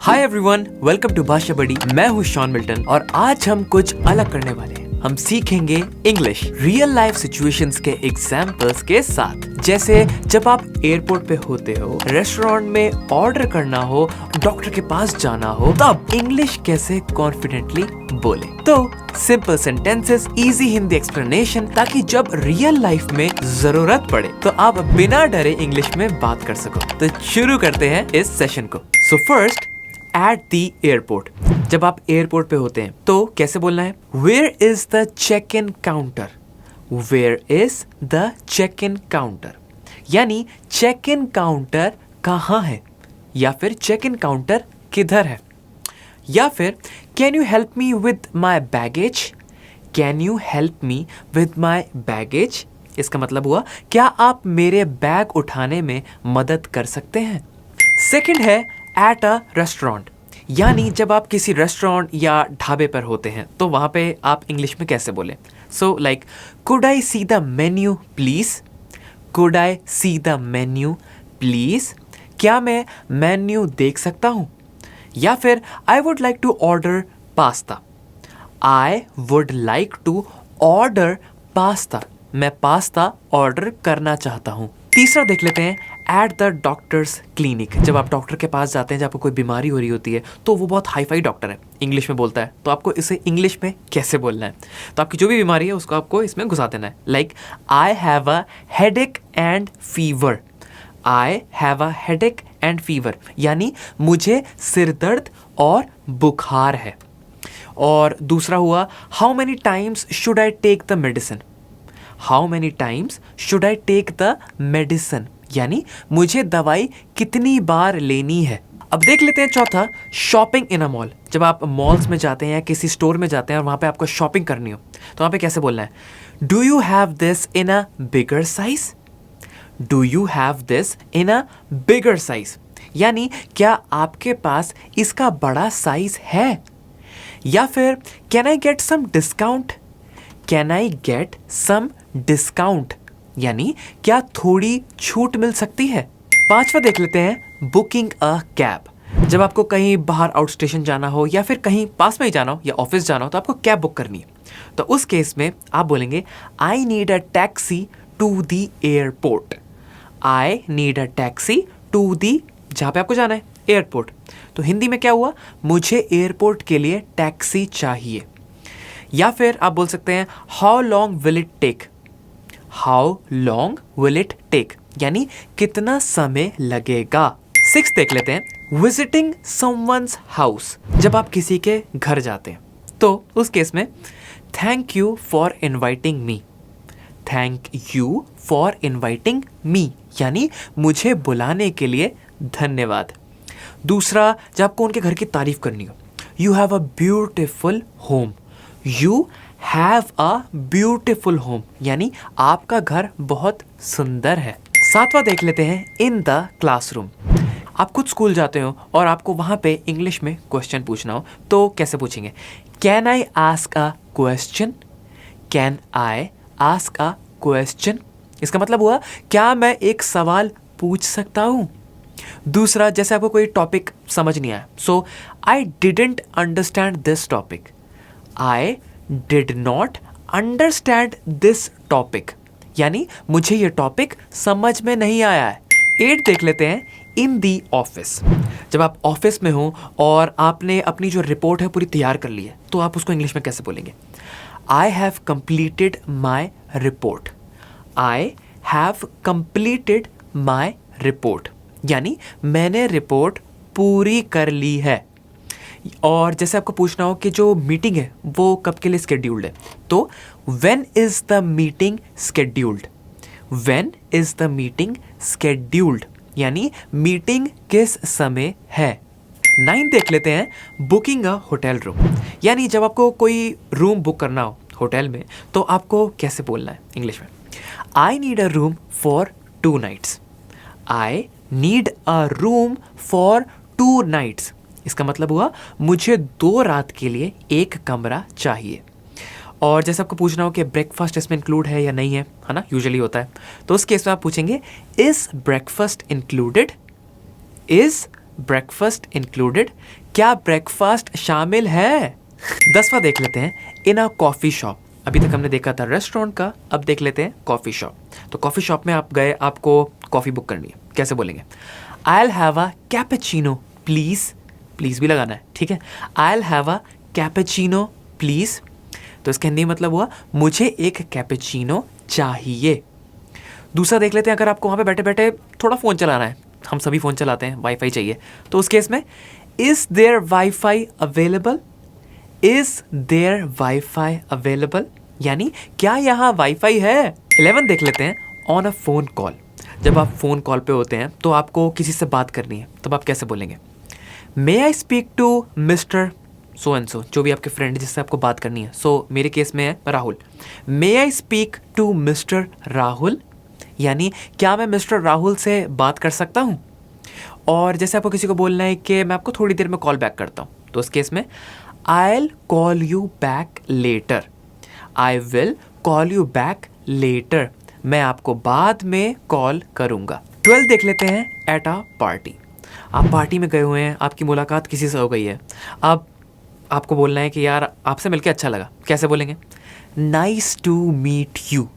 Hi everyone, welcome to भाषा बड़ी। मैं हूँ शॉन मिल्टन और आज हम कुछ अलग करने वाले हैं। हम सीखेंगे इंग्लिश रियल लाइफ सिचुएशंस के एग्जाम्पल्स के साथ। जैसे जब आप एयरपोर्ट पे होते हो, रेस्टोरेंट में ऑर्डर करना हो, डॉक्टर के पास जाना हो, तब इंग्लिश कैसे कॉन्फिडेंटली बोले। तो simple sentences, easy Hindi explanation, ताकि जब रियल लाइफ में जरूरत पड़े तो आप बिना डरे इंग्लिश में बात कर सको। तो शुरू करते हैं इस सेशन को। So first, at the airport. जब आप एयरपोर्ट पे होते हैं तो कैसे बोलना है? Where is the check in counter? Where is the check in counter, यानी चेक इन काउंटर कहाँ है, या फिर चेक इन काउंटर किधर है। या फिर can you help me with my baggage? Can you help me with my baggage, इसका मतलब हुआ क्या आप मेरे बैग उठाने में मदद कर सकते हैं। सेकंड है एट अ रेस्टोरेंट, यानी जब आप किसी रेस्टोरेंट या ढाबे पर होते हैं तो वहाँ पे आप इंग्लिश में कैसे बोलें। So like, could I see the menu please? Could I see the menu please, क्या मैं मेन्यू देख सकता हूँ। या फिर I would like to order pasta. I would like to order pasta, मैं पास्ता ऑर्डर करना चाहता हूँ। तीसरा देख लेते हैं, एट द डॉक्टर्स क्लिनिक। जब आप डॉक्टर के पास जाते हैं, जब आपको कोई बीमारी हो रही होती है तो वो बहुत हाई फाई डॉक्टर है, इंग्लिश में बोलता है, तो आपको इसे इंग्लिश में कैसे बोलना है। तो आपकी जो भी बीमारी है उसको आपको इसमें घुसा देना है। Like, I have a headache and fever. I have a headache and fever, यानी मुझे सिर दर्द और बुखार है। और दूसरा हुआ, how many times should I take the medicine? How many times should I take the medicine, यानी मुझे दवाई कितनी बार लेनी है। अब देख लेते हैं चौथा, शॉपिंग इन अ मॉल। जब आप मॉल्स में जाते हैं या किसी स्टोर में जाते हैं और वहाँ पे आपको शॉपिंग करनी हो तो वहाँ पे कैसे बोलना है? Do you have this in a bigger size? Do you have this in a bigger size, यानी क्या आपके पास इसका बड़ा साइज है। या फिर can I get some discount? Can I get some discount, यानी क्या थोड़ी छूट मिल सकती है। पांचवा देख लेते हैं, बुकिंग अ कैब। जब आपको कहीं बाहर आउट स्टेशन जाना हो या फिर कहीं पास में ही जाना हो या ऑफिस जाना हो तो आपको कैब बुक करनी है। तो उस केस में आप बोलेंगे, I need a taxi to the airport. I need a taxi to the, जहाँ पे आपको जाना है, एयरपोर्ट। तो हिंदी में क्या हुआ? मुझे एयरपोर्ट के लिए टैक्सी चाहिए। या फिर आप बोल सकते हैं, how long will it take? How long will it take, यानी कितना समय लगेगा। सिक्स देख लेते हैं, विजिटिंग समवन्स हाउस। जब आप किसी के घर जाते हैं तो उस केस में, thank you for inviting me. Thank you for inviting me, यानी मुझे बुलाने के लिए धन्यवाद। दूसरा, जब आपको उनके घर की तारीफ करनी हो, you have a beautiful home. You have a beautiful home, यानी आपका घर बहुत सुंदर है। सातवां देख लेते हैं, इन द क्लासरूम। आप खुद स्कूल जाते हो और आपको वहाँ पे इंग्लिश में क्वेश्चन पूछना हो तो कैसे पूछेंगे? Can I ask a question? Can I ask a question, इसका मतलब हुआ क्या मैं एक सवाल पूछ सकता हूँ। दूसरा, जैसे आपको कोई टॉपिक समझ नहीं आया, so I didn't understand this topic. I did not understand this topic, यानी मुझे ये टॉपिक समझ में नहीं आया है। 8 देख लेते हैं, इन दी ऑफिस। जब आप ऑफिस में हो और आपने अपनी जो रिपोर्ट है पूरी तैयार कर ली है तो आप उसको इंग्लिश में कैसे बोलेंगे? I have completed my report. I have completed my report, यानी मैंने रिपोर्ट पूरी कर ली है। और जैसे आपको पूछना हो कि जो मीटिंग है वो कब के लिए स्केड्यूल्ड है, तो when is the meeting scheduled? When is the meeting scheduled, यानी मीटिंग किस समय है। 9 देख लेते हैं, बुकिंग अ होटल रूम। यानी जब आपको कोई रूम बुक करना हो होटल में तो आपको कैसे बोलना है इंग्लिश में? I need a room for 2 nights. I need a room for 2 nights, इसका मतलब हुआ मुझे 2 रात के लिए एक कमरा चाहिए। और जैसे आपको पूछना हो कि ब्रेकफास्ट इसमें इंक्लूड है या नहीं है, है ना, यूजुअली होता है, तो उस केस में आप पूछेंगे, is breakfast included? Is breakfast included? क्या ब्रेकफास्ट शामिल है? 10वां देख लेते हैं, इन अ कॉफी शॉप। अभी तक हमने देखा था रेस्टोरेंट का, अब देख लेते हैं कॉफी शॉप। तो कॉफी शॉप में आप गए, आपको कॉफी बुक करनी है, कैसे बोलेंगे? I'll have a cappuccino please, please भी लगाना है, ठीक है। I'll have a cappuccino please, तो इसका हिंदी मतलब हुआ मुझे एक कैपेचिनो चाहिए। दूसरा देख लेते हैं, अगर आपको वहाँ पे बैठे बैठे थोड़ा फ़ोन चलाना है, हम सभी फ़ोन चलाते हैं, वाईफाई चाहिए, तो उस केस में is there wifi available? Is there wifi available यानी क्या यहाँ वाईफाई है? 11 देख लेते हैं, ऑन अ फ़ोन कॉल। जब आप फ़ोन कॉल पे होते हैं तो आपको किसी से बात करनी है, तब आप कैसे बोलेंगे? May I speak to mister so and so, जो भी आपके फ्रेंड जिससे आपको बात करनी है। सो मेरे केस में है Rahul. May I speak to mister Rahul यानी क्या मैं मिस्टर राहुल से बात कर सकता हूँ? और जैसे आपको किसी को बोलना है कि मैं आपको थोड़ी देर में कॉल बैक करता हूँ, तो उस केस में I'll call you back later, I will call you back later, मैं आपको बाद में कॉल करूँगा। 12 देख लेते हैं, एट अ पार्टी। आप पार्टी में गए हुए हैं, आपकी मुलाकात किसी से हो गई है, अब आपको बोलना है कि यार आपसे मिलके अच्छा लगा, कैसे बोलेंगे? Nice to meet you,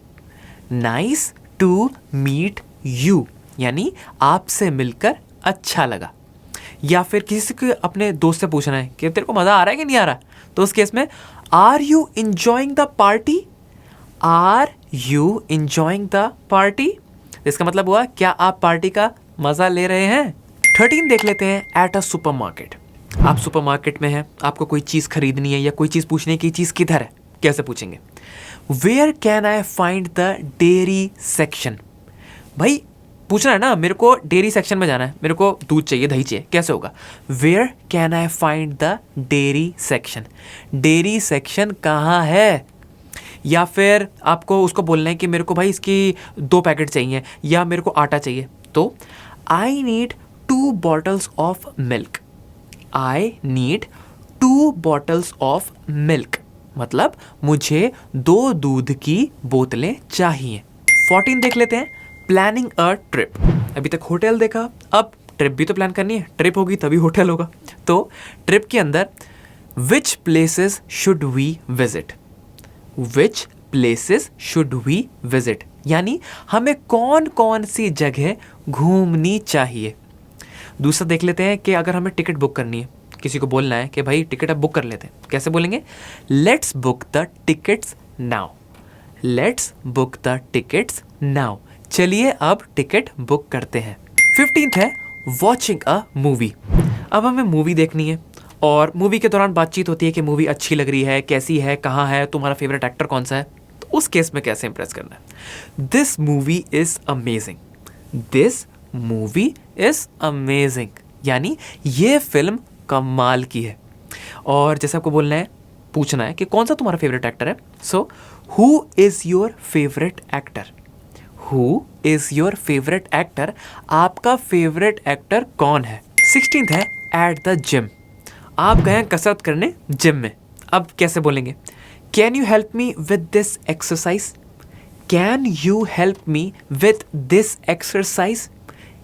nice to meet you यानी आपसे मिलकर अच्छा लगा। या फिर किसी को अपने दोस्त से पूछना है कि तेरे को मज़ा आ रहा है कि नहीं आ रहा, तो उस केस में are you enjoying the party? Are you enjoying the party, इसका मतलब हुआ क्या आप पार्टी का मज़ा ले रहे हैं। 13 देख लेते हैं, एट अ सुपरमार्केट। आप सुपरमार्केट में हैं, आपको कोई चीज़ खरीदनी है या कोई चीज़ पूछनी है कि चीज़ किधर है, कैसे पूछेंगे? Where can I find the dairy section? भाई पूछना है ना, मेरे को डेयरी सेक्शन में जाना है, मेरे को दूध चाहिए, दही चाहिए, कैसे होगा? Where can I find the dairy section, dairy section कहाँ है? या फिर आपको उसको बोलना है कि मेरे को भाई इसकी 2 पैकेट चाहिए या मेरे को आटा चाहिए, तो I need 2 bottles of milk, I need 2 bottles of milk मतलब मुझे 2 दूध की बोतलें चाहिए। 14 देख लेते हैं, प्लानिंग अ ट्रिप। अभी तक होटल देखा, अब ट्रिप भी तो प्लान करनी है, ट्रिप होगी तभी होटल होगा। तो ट्रिप के अंदर which places should we visit, which places should we visit यानी हमें कौन कौन सी जगह घूमनी चाहिए। दूसरा देख लेते हैं कि अगर हमें टिकट बुक करनी है, किसी को बोलना है कि भाई टिकट अब बुक कर लेते हैं, कैसे बोलेंगे? Let's book the tickets now, let's book the tickets now, चलिए अब टिकट बुक करते हैं। 15th है, वॉचिंग अ मूवी। अब हमें मूवी देखनी है और मूवी के दौरान बातचीत होती है कि मूवी अच्छी लग रही है, कैसी है, कहाँ है, तुम्हारा फेवरेट एक्टर कौन सा है, तो उस केस में कैसे इंप्रेस करना है? This movie is amazing, this movie is amazing यानी ये फिल्म कमाल की है। और जैसे आपको बोलना है, पूछना है कि कौन सा तुम्हारा फेवरेट एक्टर है, so who is your favourite actor, who is your favourite actor, आपका फेवरेट एक्टर कौन है। 16th है, एट द जिम। आप गए कसरत करने जिम में, अब कैसे बोलेंगे? Can you help me with this exercise, can you help me with this exercise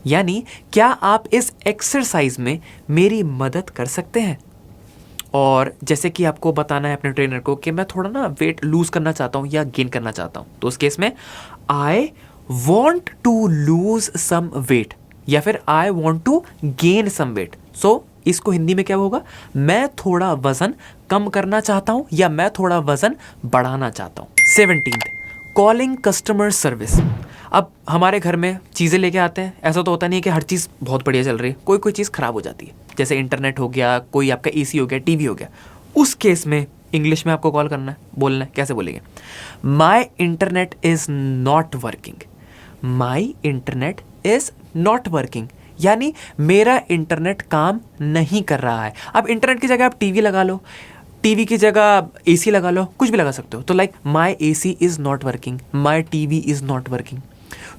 यानी क्या आप इस एक्सरसाइज में मेरी मदद कर सकते हैं। और जैसे कि आपको बताना है अपने ट्रेनर को कि मैं थोड़ा ना वेट लूज करना चाहता हूँ या गेन करना चाहता हूँ, तो उस केस में I want to lose some weight या फिर I want to gain some weight. So इसको हिंदी में क्या होगा? मैं थोड़ा वजन कम करना चाहता हूँ या मैं थोड़ा वजन बढ़ाना चाहता हूँ। 17th, calling customer service. अब हमारे घर में चीज़ें लेके आते हैं, ऐसा तो होता नहीं है कि हर चीज़ बहुत बढ़िया चल रही है, कोई कोई चीज़ ख़राब हो जाती है, जैसे इंटरनेट हो गया, कोई आपका एसी हो गया, टीवी हो गया। उस केस में इंग्लिश में आपको कॉल करना है, बोलना है, कैसे बोलेंगे? My internet is not working, my internet is not working यानी मेरा इंटरनेट काम नहीं कर रहा है। अब इंटरनेट की जगह आप टीवी लगा लो, टीवी की जगह एसी लगा लो, कुछ भी लगा सकते हो। तो like my AC is not working, my TV is not working.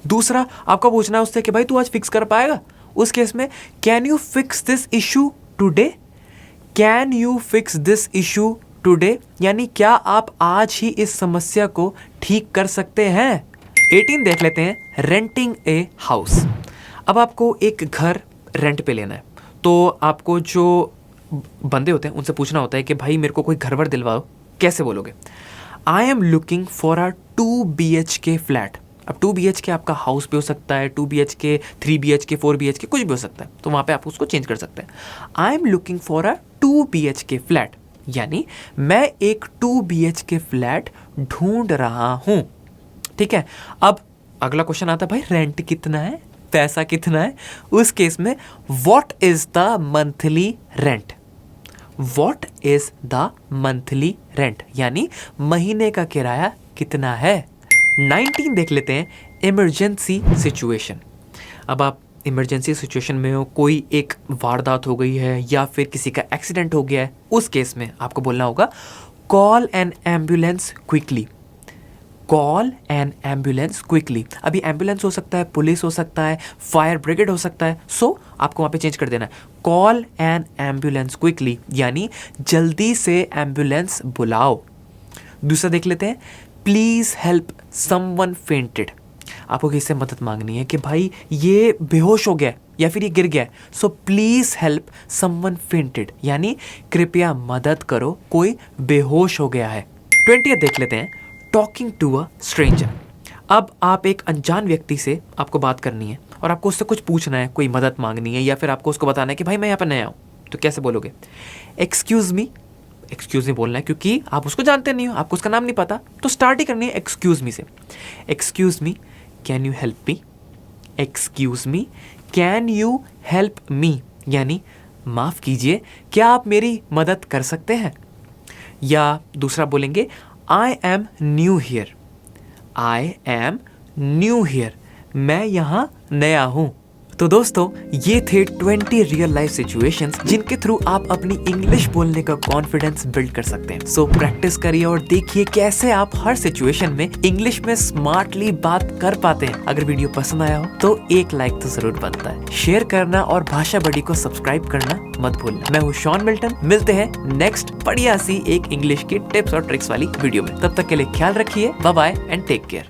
दूसरा आपको पूछना है उससे कि भाई तू आज फिक्स कर पाएगा, उस केस में can you fix this issue today, can you fix this issue today यानी क्या आप आज ही इस समस्या को ठीक कर सकते हैं। 18 देख लेते हैं, रेंटिंग ए हाउस। अब आपको एक घर रेंट पे लेना है, तो आपको जो बंदे होते हैं उनसे पूछना होता है कि भाई मेरे को कोई घर वर दिलवाओ, कैसे बोलोगे? I am looking for a 2 BHK flat. अब 2 BHK आपका हाउस भी हो सकता है, 2 BHK, 3 BHK, 4 BHK, कुछ भी हो सकता है, तो वहाँ पे आप उसको चेंज कर सकते हैं। I am looking for a 2 BHK flat, यानी मैं एक 2 BHK फ्लैट ढूंढ रहा हूँ। ठीक है, अब अगला क्वेश्चन आता है, भाई रेंट कितना है, पैसा कितना है? उस केस में what is the monthly rent? What is the monthly rent, यानी महीने का किराया कितना है? 19 देख लेते हैं, इमरजेंसी सिचुएशन। अब आप इमरजेंसी सिचुएशन में हो, कोई एक वारदात हो गई है या फिर किसी का एक्सीडेंट हो गया है, उस केस में आपको बोलना होगा call N ambulance quickly. Call N ambulance quickly. अभी एम्बुलेंस हो सकता है, पुलिस हो सकता है, फायर ब्रिगेड हो सकता है, सो आपको वहाँ पे चेंज कर देना है, कॉल एन एम्बुलेंस क्विकली, यानी जल्दी से एम्बुलेंस बुलाओ। दूसरा देख लेते हैं, प्लीज़ हेल्प समवन फेंटेड। आपको किसी से मदद मांगनी है कि भाई ये बेहोश हो गया या फिर ये गिर गया है, so please help someone fainted, यानी कृपया मदद करो, कोई बेहोश हो गया है। 20 देख लेते हैं, टॉकिंग टू अ स्ट्रेंजर। अब आप एक अनजान व्यक्ति से आपको बात करनी है और आपको उससे कुछ पूछना है, कोई मदद मांगनी है या फिर आपको उसको बताना है कि भाई मैं यहाँ पर नया हूँ, तो कैसे बोलोगे? Excuse me. एक्सक्यूज़ मी बोलना है क्योंकि आप उसको जानते नहीं हो, आपको उसका नाम नहीं पता, तो स्टार्ट ही करनी है एक्सक्यूज़ मी से। Excuse me, can you help me? Excuse me, can you help me, यानी माफ़ कीजिए, क्या आप मेरी मदद कर सकते हैं? या दूसरा बोलेंगे, I am new here. I am new here, मैं यहाँ नया हूँ। तो दोस्तों, ये थे 20 रियल लाइफ सिचुएशंस जिनके थ्रू आप अपनी इंग्लिश बोलने का कॉन्फिडेंस बिल्ड कर सकते हैं। सो प्रैक्टिस करिए और देखिए कैसे आप हर सिचुएशन में इंग्लिश में स्मार्टली बात कर पाते हैं। अगर वीडियो पसंद आया हो तो एक लाइक तो जरूर बनता है। शेयर करना और भाषा बड़ी को सब्सक्राइब करना मत भूलना। मैं हूँ शॉन मिल्टन, मिलते हैं नेक्स्ट बढ़िया सी एक इंग्लिश की टिप्स और ट्रिक्स वाली वीडियो में। तब तक के लिए ख्याल रखिए, bye bye and take care.